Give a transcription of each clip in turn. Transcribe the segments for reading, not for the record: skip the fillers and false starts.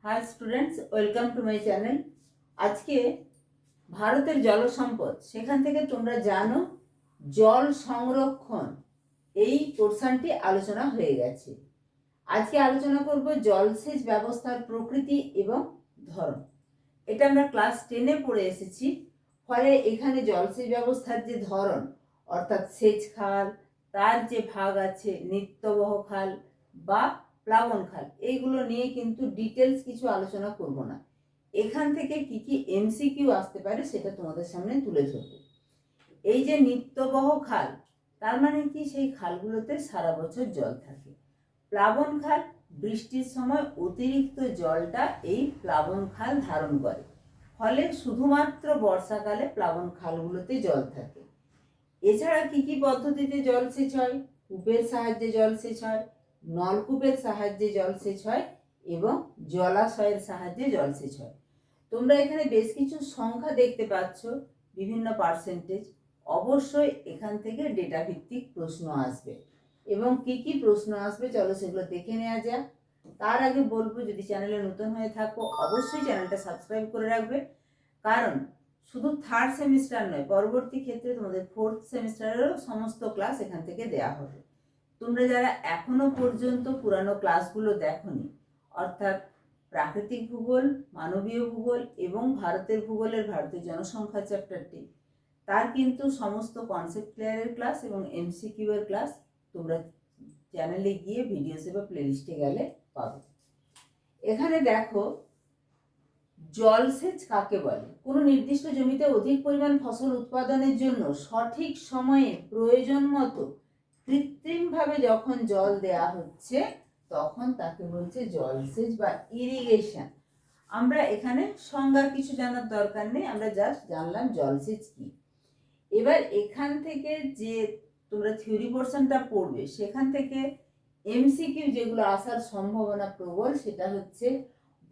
High students, welcome to my channel. আজকে ভারতের জল সম্পদ, সেখান থেকে তোমরা জানো জল সংরক্ষণ, এই পোর্শনটি আলোচনা হয়ে গেছে। আজকে আলোচনা করব জলসেচ ব্যবস্থার প্রকৃতি এবং ধরন। এটা আমরা ক্লাস 10-এ পড়ে এসেছি। ফলে এখানে জলসেচ ব্যবস্থার যে ধরন, অর্থাৎ সেচ খাল, তার যে ভাগ আছে নিত্যবহ খাল বা প্লাবন খাল, এইগুলো নিয়ে কিন্তু ডিটেলস কিছু আলোচনা করব না। এখান থেকে কি কি এমসিকিউ আসতে পারে সেটা তোমাদের সামনে তুলে ধরব। এই যে নিত্যবহ খাল, তার মানে কি সেই খালগুলোতে সারা বছর জল থাকে। প্লাবন খাল, বৃষ্টির সময় অতিরিক্ত জলটা এই প্লাবন খাল ধারণ করে, ফলে শুধুমাত্র বর্ষাকালে প্লাবন খালগুলোতে জল থাকে। এছাড়া কি কি পদ্ধতিতে জলসেচ হয়? কূপের সাহায্যে জলসেচ হয়, নলকূপের সাহায্যে জলসেচ হয় এবং জলাশয়ের সাহায্যে জলসেচ হয়। তোমরা এখানে বেশ কিছু সংখ্যা দেখতে পাচ্ছ, বিভিন্ন পার্সেন্টেজ। অবশ্যই এখান থেকে ডেটা ভিত্তিক প্রশ্ন আসবে এবং কি কি প্রশ্ন আসবে চলো সেগুলো দেখে নেওয়া যাক। তার আগে বলবো, যদি চ্যানেলে নতুন হয়ে থাকো অবশ্যই চ্যানেলটা সাবস্ক্রাইব করে রাখবে, কারণ শুধু থার্ড সেমিস্টার নয়, পরবর্তী ক্ষেত্রে তোমাদের ফোর্থ সেমিস্টারেরও সমস্ত ক্লাস এখান থেকে দেয়া হবে। তোমরা যারা এখনো পর্যন্ত পুরানো ক্লাসগুলো দেখোনি, অর্থাৎ প্রাকৃতিক ভূগোল, মানবীয় ভূগোল এবং ভারতের ভূগোলের ভারতীয় জনসংখ্যা চ্যাপ্টারটি, তার কিন্তু সমস্ত কনসেপ্ট ক্লিয়ারের ক্লাস এবং এমসিকিউ এর ক্লাস তোমরা চ্যানেলে গিয়ে ভিডিওস বা প্লেলিস্টে গেলে পাবে। এখানে দেখো, জলসেচ কাকে বলে? কোনো নির্দিষ্ট জমিতে অধিক পরিমাণ ফসল উৎপাদনের জন্য সঠিক সময়ে প্রয়োজন মতো কৃত্রিমভাবে যখন জল দেয়া হচ্ছে তখন তাকে বলছে জলসেচ বা ইরিগেশন। আমরা এখানে সংজ্ঞা কিছু জানার দরকার নেই, আমরা জাস্ট জানলাম জলসেচ কি। এবার এখান থেকে যে তোমরা থিওরি পোর্শনটা পড়বে, সেখান থেকে এমসিকিউ যেগুলো আসার সম্ভাবনা প্রবল, সেটা হচ্ছে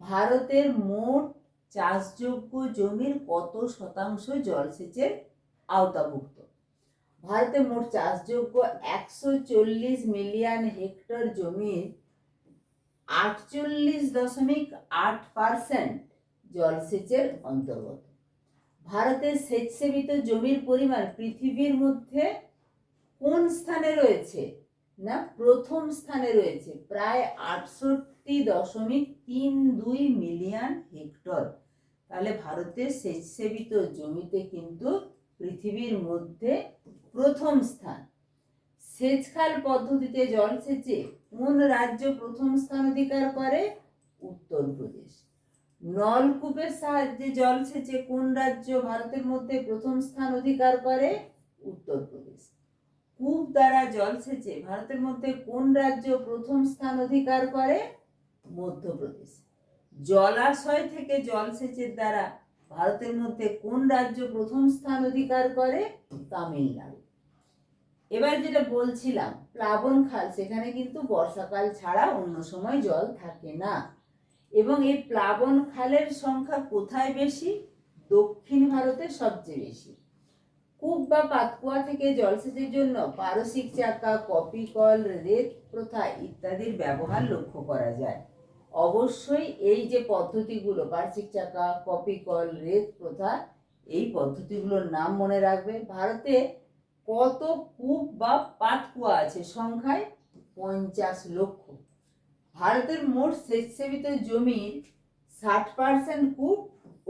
ভারতের মোট চাষযোগ্য জমির কত শতাংশ জলসেচের আওতাভুক্ত। ভারতে মোট চাষযোগ্য 140 মিলিয়ন হেক্টর জমির 48.8% জলসেচের অন্তর্গত। ভারতের সেচসেবিত জমির পরিমাণ পৃথিবীর মধ্যে কোন স্থানে রয়েছে? না, প্রথম স্থানে রয়েছে, প্রায় 68.32 মিলিয়ন হেক্টর। তাহলে ভারতের সেচসেবিত জমিতে কিন্তু পৃথিবীর মধ্যে প্রথম স্থান। সেচখাল পদ্ধতিতে জলসেচে কোন রাজ্য প্রথম স্থান অধিকার করে? উত্তরপ্রদেশ। নলকূপের সাহায্যে জলসেচে কোন রাজ্য ভারতের মধ্যে প্রথম স্থান অধিকার করে? উত্তরপ্রদেশ। কূপ দ্বারা জলসেচে ভারতের মধ্যে কোন রাজ্য প্রথম স্থান অধিকার করে? মধ্যপ্রদেশ। জলাশয় থেকে জলসেচের দ্বারা ভারতের মধ্যে কোন রাজ্য প্রথম স্থান অধিকার করে? তামিলনাড়ু। এবার যেটা বলছিলাম প্লাবন খাল, সেখানে কিন্তু বর্ষাকাল ছাড়া অন্য সময় জল থাকে না। এবং এই প্লাবন খালের সংখ্যা কোথায় বেশি? দক্ষিণ ভারতে সবচেয়ে বেশি। কূপ বা পাতকুয়া থেকে জলসেচের জন্য পারসিক চাকা, কপি কল, রেত প্রথা ইত্যাদির ব্যবহার লক্ষ্য করা যায়। অবশ্যই এই যে পদ্ধতিগুলো, পারসিক চাকা, কপি কল, রেত প্রথা, এই পদ্ধতিগুলোর নাম মনে রাখবে। ভারতে কত কূপ বা পাতকুয়া আছে? সংখ্যায় 50 লক্ষ। ভারতের মোট সেচসেবিত জমির 60% কূপ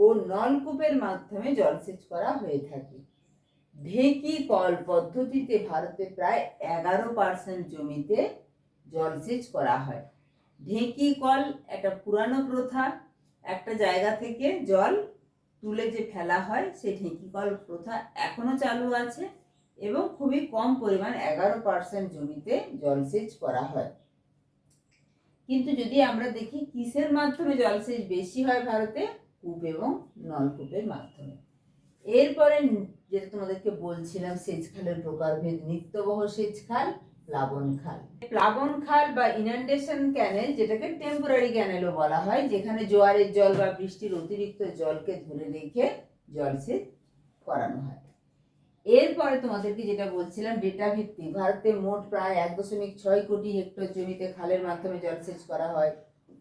ও নলকূপের মাধ্যমে জলসেচ করা হয়ে থাকে। ঢেঁকি কল পদ্ধতিতে ভারতে প্রায় 11% জমিতে জলসেচ করা হয়। ঢেঁকি কল একটা পুরানো প্রথা, একটা জায়গা থেকে জল তুলে যে ফেলা হয়, সেই ঢেঁকি কল প্রথা এখনো চালু আছে এবং খুবই কম পরিমাণ 11% জমিতে জলসেচ করা হয়। কিন্তু যদি আমরা দেখি কিসের মাধ্যমে জলসেচ বেশি হয় ভারতে? কূপ এবং নলকূপের মাধ্যমে। এরপরে যেটা তোমাদেরকে বলছিলাম সেচ খালের প্রকারভেদ, নিত্যবহ সেচ খাল, প্লাবন খাল। প্লাবন খাল বা ইনান্ডেশন ক্যানেল, যেটাকে টেম্পোরারি ক্যানেলও বলা হয়, যেখানে জোয়ারের জল বা বৃষ্টির অতিরিক্ত জলকে ধরে রেখে জলসেচ করানো হয়। এরপরে তোমাদেরকে যেটা বলছিলাম ডেটা ভিত্তিক, ভারতে মোট প্রায় 1.6 কোটি হেক্টর জমিতে খালের মাধ্যমে জলসেচ করা হয়।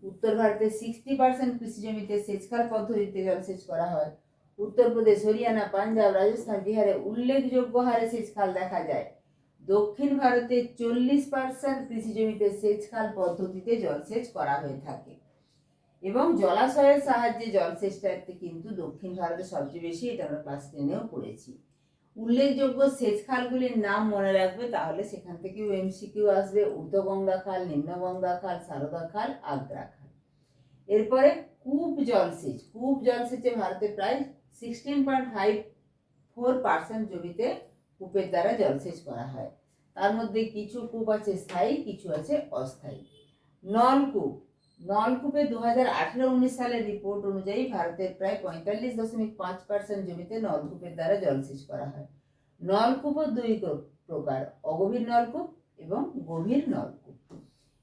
উত্তর ভারতে 60% কৃষি জমিতে সেচখাল পদ্ধতিতে জলসেচ করা হয়। উত্তরপ্রদেশ, হরিয়ানা, পাঞ্জাব, রাজস্থান, বিহারে উল্লেখযোগ্য হারে সেচখাল দেখা যায়। দক্ষিণ ভারতে 40% কৃষি জমিতে সেচখাল পদ্ধতিতে জলসেচ করা হয়ে থাকে। এবং জলাশয়ের সাহায্যে জলসেচটা কিন্তু দক্ষিণ ভারতে সবচেয়ে বেশি, এটা আমরা ক্লাস 10-এও পড়েছি। উল্লেখযোগ্য সেচ খালগুলির নাম মনে রাখবে, তাহলে সেখান থেকেও এমসিকিউ আসবে। ঊর্ধ্বগঙ্গা খাল, নিম্নগঙ্গা খাল, সারদা খাল, আগ্রা খাল। এরপরে কূপ জলসেচ। কূপ জলসেচে ভারতে প্রায় 16.54% জমিতে কূপের দ্বারা জলসেচ করা হয়। তার মধ্যে কিছু কূপ আছে স্থায়ী, কিছু আছে অস্থায়ী। নলকূপ। নলকূপে 2018-19 সালের রিপোর্ট অনুযায়ী ভারতের প্রায় 45.5% জমিতে নলকূপের দ্বারা জলসেচ করা হয়। নলকূপও দুই প্রকার, অগভীর নলকূপ এবং গভীর নলকূপ।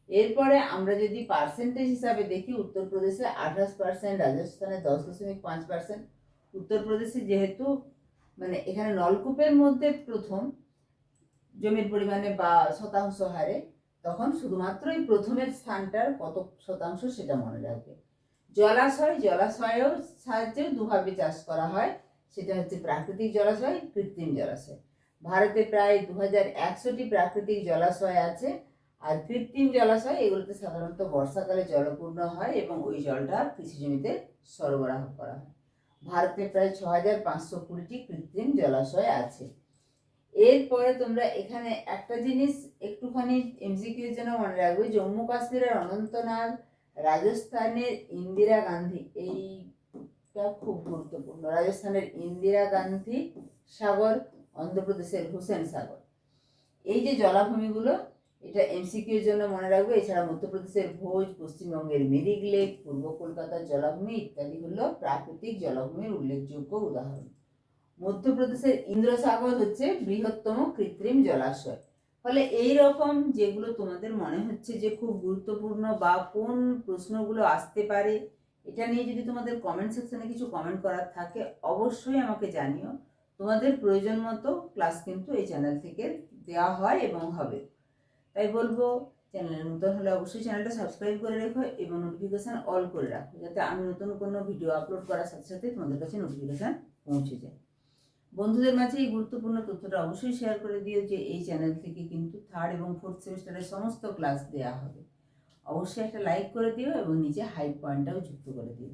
এরপরে আমরা যদি পার্সেন্টেজ হিসাবে দেখি, উত্তরপ্রদেশে 28%, রাজস্থানে 10.5%। উত্তরপ্রদেশে যেহেতু মানে এখানে নলকূপের মধ্যে প্রথম জমির পরিমাণে বা শতাংশ হারে, তখন শুধুমাত্র এই প্রথমের স্থানটার কত শতাংশ সেটা মনে রাখবে। জলাশয়। জলাশয়েও সাহায্যে দুভাবে চাষ করা হয়, সেটা হচ্ছে প্রাকৃতিক জলাশয়, কৃত্রিম জলাশয়। ভারতে প্রায় 2100টি প্রাকৃতিক জলাশয় আছে, আর কৃত্রিম জলাশয় এগুলোতে সাধারণত বর্ষাকালে জলপূর্ণ হয় এবং ওই জলটা কৃষি জমিতে সরবরাহ করা হয়। ভারতে প্রায় 6520টি কৃত্রিম জলাশয় আছে। এরপরে তোমরা এখানে একটা জিনিস একটুখানি এমসিকিউ এর জন্য মনে রাখবে, জম্মু কাশ্মীরের অনন্তনাগ, রাজস্থানের ইন্দিরা গান্ধী, এইটা খুব গুরুত্বপূর্ণ, রাজস্থানের ইন্দিরা গান্ধী সাগর, অন্ধ্রপ্রদেশের হুসেন সাগর, এই যে জলাভূমিগুলো, এটা এমসিকিউ এর জন্য মনে রাখবে। এছাড়া মধ্যপ্রদেশের ভোজ, পশ্চিমবঙ্গের মিরিক লেক, পূর্ব কলকাতার জলাভূমি ইত্যাদি হলো প্রাকৃতিক জলাভূমির উল্লেখযোগ্য উদাহরণ। মধ্যপ্রদেশের ইন্দ্রসাগর হচ্ছে বৃহত্তম কৃত্রিম জলাশয়। ফলে এই রকম যেগুলো তোমাদের মনে হচ্ছে যে খুব গুরুত্বপূর্ণ বা কোন প্রশ্নগুলো আসতে পারে, এটা নিয়ে যদি তোমাদের কমেন্ট সেকশনে কিছু কমেন্ট করার থাকে অবশ্যই আমাকে জানিও। তোমাদের প্রয়োজন মতো ক্লাস কিন্তু এই চ্যানেল থেকে দেওয়া হয় এবং হবে। তাই বলবো, চ্যানেলের নতুন হলে অবশ্যই চ্যানেলটা সাবস্ক্রাইব করে রেখো এবং নোটিফিকেশান অল করে রাখো, যাতে আমি নতুন কোনো ভিডিও আপলোড করার সাথে সাথে তোমাদের কাছে নোটিফিকেশান পৌঁছে যায়। বন্ধুদের মাঝে এই গুরুত্বপূর্ণ তথ্যটা অবশ্যই শেয়ার করে দিও যে এই চ্যানেল থেকে কিন্তু 3rd এবং 4th সেমিস্টারের সমস্ত ক্লাস দেওয়া হবে। অবশ্যই একটা লাইক করে দিও এবং নিচে হাই পয়েন্টটাও যুক্ত করে দিও।